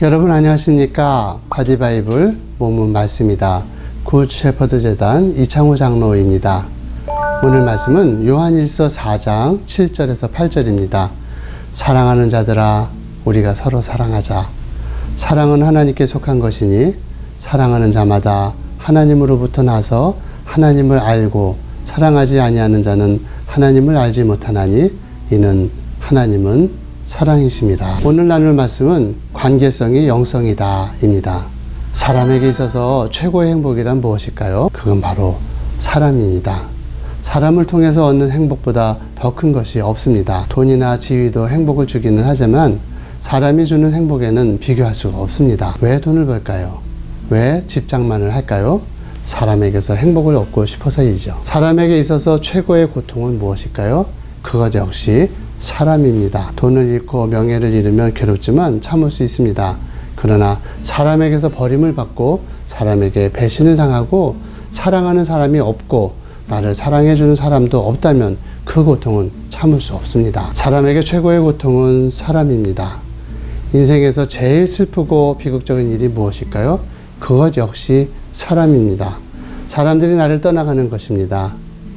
여러분 안녕하십니까? 바디바이블 모문 말씀이다. 굿 셰퍼드 재단 이창호 장로입니다. 오늘 말씀은 요한일서 4장 7절에서 8절입니다. 사랑하는 자들아 우리가 서로 사랑하자. 사랑은 하나님께 속한 것이니 사랑하는 자마다 하나님으로부터 나서 하나님을 알고 사랑하지 아니하는 자는 하나님을 알지 못하나니 이는 하나님은 사랑이심이라. 오늘 나눌 말씀은 관계성이 영성이다 입니다. 사람에게 있어서 최고의 행복이란 무엇일까요? 그건 바로 사람입니다. 사람을 통해서 얻는 행복보다 더 큰 것이 없습니다. 돈이나 지위도 행복을 주기는 하지만 사람이 주는 행복에는 비교할 수가 없습니다. 왜 돈을 벌까요? 왜 집장만을 할까요? 사람에게서 행복을 얻고 싶어서이죠. 사람에게 있어서 최고의 고통은 무엇일까요? 그것 역시 사람입니다. 돈을 잃고 명예를 잃으면 괴롭지만 참을 수 있습니다. 그러나 사람에게서 버림을 받고 사람에게 배신을 당하고 사랑하는 사람이 없고 나를 사랑해주는 사람도 없다면 그 고통은 참을 수 없습니다. 사람에게 최고의 고통은 사람입니다. 인생에서 제일 슬프고 비극적인 일이 무엇일까요? 그것 역시 사람입니다. 사람들이 나를 떠나가는 것입니다.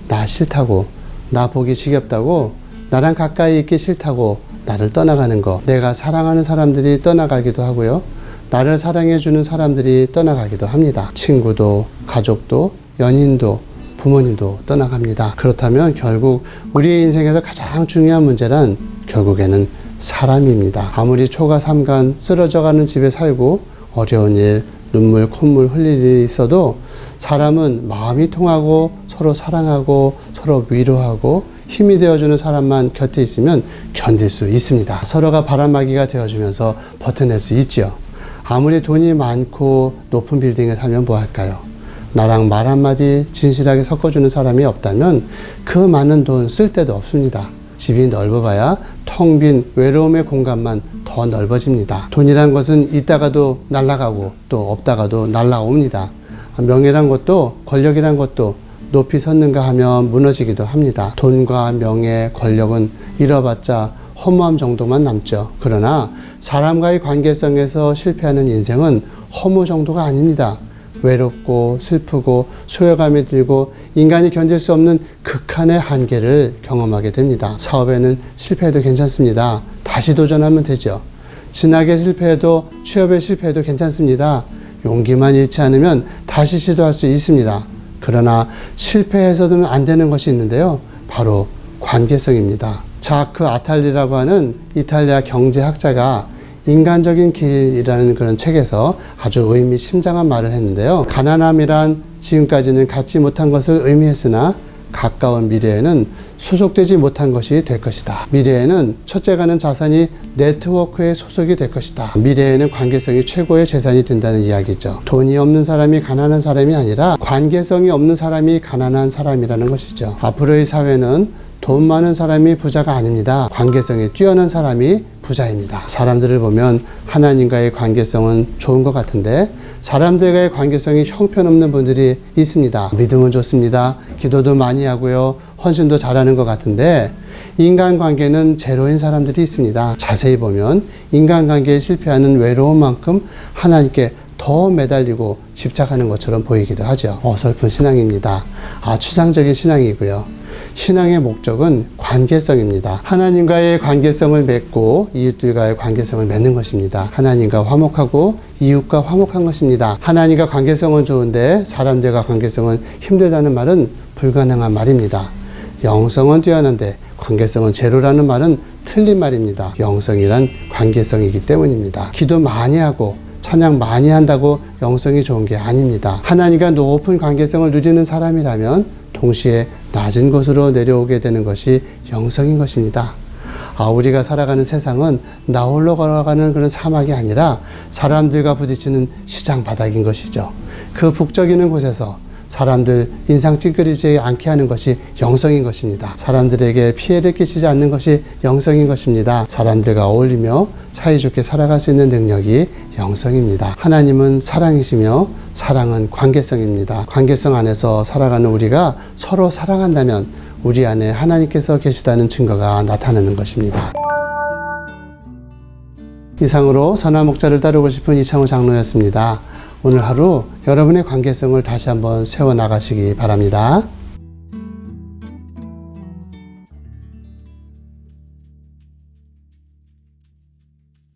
나 싫다고, 나 보기 지겹다고, 나랑 가까이 있기 싫다고 나를 떠나가는 거. 내가 사랑하는 사람들이 떠나가기도 하고요. 나를 사랑해주는 사람들이 떠나가기도 합니다. 친구도, 가족도, 연인도, 부모님도 떠나갑니다. 그렇다면 결국 우리의 인생에서 가장 중요한 문제란 결국에는 사람입니다. 아무리 초가 삼간 쓰러져가는 집에 살고 어려운 일, 눈물, 콧물 흘릴 일이 있어도 사람은 마음이 통하고 서로 사랑하고 서로 위로하고 힘이 되어주는 사람만 곁에 있으면 견딜 수 있습니다. 서로가 바람막이가 되어주면서 버텨낼 수 있지요. 아무리 돈이 많고 높은 빌딩에 살면 뭐 할까요? 나랑 말 한마디 진실하게 섞어주는 사람이 없다면 그 많은 돈 쓸 데도 없습니다. 집이 넓어봐야 텅 빈 외로움의 공간만 더 넓어집니다. 돈이란 것은 있다가도 날아가고 또 없다가도 날아옵니다. 명예란 것도 권력이란 것도 높이 섰는가 하면 무너지기도 합니다. 돈과 명예, 권력은 잃어봤자 허무함 정도만 남죠. 그러나 사람과의 관계성에서 실패하는 인생은 허무 정도가 아닙니다. 외롭고 슬프고 소외감이 들고 인간이 견딜 수 없는 극한의 한계를 경험하게 됩니다. 사업에는 실패해도 괜찮습니다. 다시 도전하면 되죠. 진하게 실패해도 취업에 실패해도 괜찮습니다. 용기만 잃지 않으면 다시 시도할 수 있습니다. 그러나 실패해서는 안 되는 것이 있는데요. 바로 관계성입니다. 자크 아탈리라고 하는 이탈리아 경제학자가 인간적인 길이라는 그런 책에서 아주 의미심장한 말을 했는데요. 가난함이란 지금까지는 갖지 못한 것을 의미했으나 가까운 미래에는 소속되지 못한 것이 될 것이다. 미래에는 첫째가는 자산이 네트워크에 소속이 될 것이다. 미래에는 관계성이 최고의 재산이 된다는 이야기죠. 돈이 없는 사람이 가난한 사람이 아니라 관계성이 없는 사람이 가난한 사람이라는 것이죠. 앞으로의 사회는 돈 많은 사람이 부자가 아닙니다. 관계성이 뛰어난 사람이 부자입니다. 사람들을 보면 하나님과의 관계성은 좋은 것 같은데 사람들과의 관계성이 형편없는 분들이 있습니다. 믿음은 좋습니다. 기도도 많이 하고요. 헌신도 잘하는 것 같은데 인간관계는 제로인 사람들이 있습니다. 자세히 보면 인간관계에 실패하는 외로움만큼 하나님께 더 매달리고 집착하는 것처럼 보이기도 하죠. 어설픈 신앙입니다. 추상적인 신앙이고요. 신앙의 목적은 관계성입니다. 하나님과의 관계성을 맺고 이웃들과의 관계성을 맺는 것입니다. 하나님과 화목하고 이웃과 화목한 것입니다. 하나님과 관계성은 좋은데 사람들과 관계성은 힘들다는 말은 불가능한 말입니다. 영성은 뛰어난데 관계성은 제로라는 말은 틀린 말입니다. 영성이란 관계성이기 때문입니다. 기도 많이 하고 찬양 많이 한다고 영성이 좋은 게 아닙니다. 하나님과 높은 관계성을 누리는 사람이라면 동시에 낮은 곳으로 내려오게 되는 것이 영성인 것입니다. 우리가 살아가는 세상은 나 홀로 걸어가는 그런 사막이 아니라 사람들과 부딪히는 시장 바닥인 것이죠. 그 북적이는 곳에서 사람들 인상 찡그리지 않게 하는 것이 영성인 것입니다. 사람들에게 피해를 끼치지 않는 것이 영성인 것입니다. 사람들과 어울리며 사이좋게 살아갈 수 있는 능력이 영성입니다. 하나님은 사랑이시며 사랑은 관계성입니다. 관계성 안에서 살아가는 우리가 서로 사랑한다면 우리 안에 하나님께서 계시다는 증거가 나타나는 것입니다. 이상으로 선한 목자를 따르고 싶은 이창호 장로였습니다. 오늘 하루 여러분의 관계성을 다시 한번 세워나가시기 바랍니다.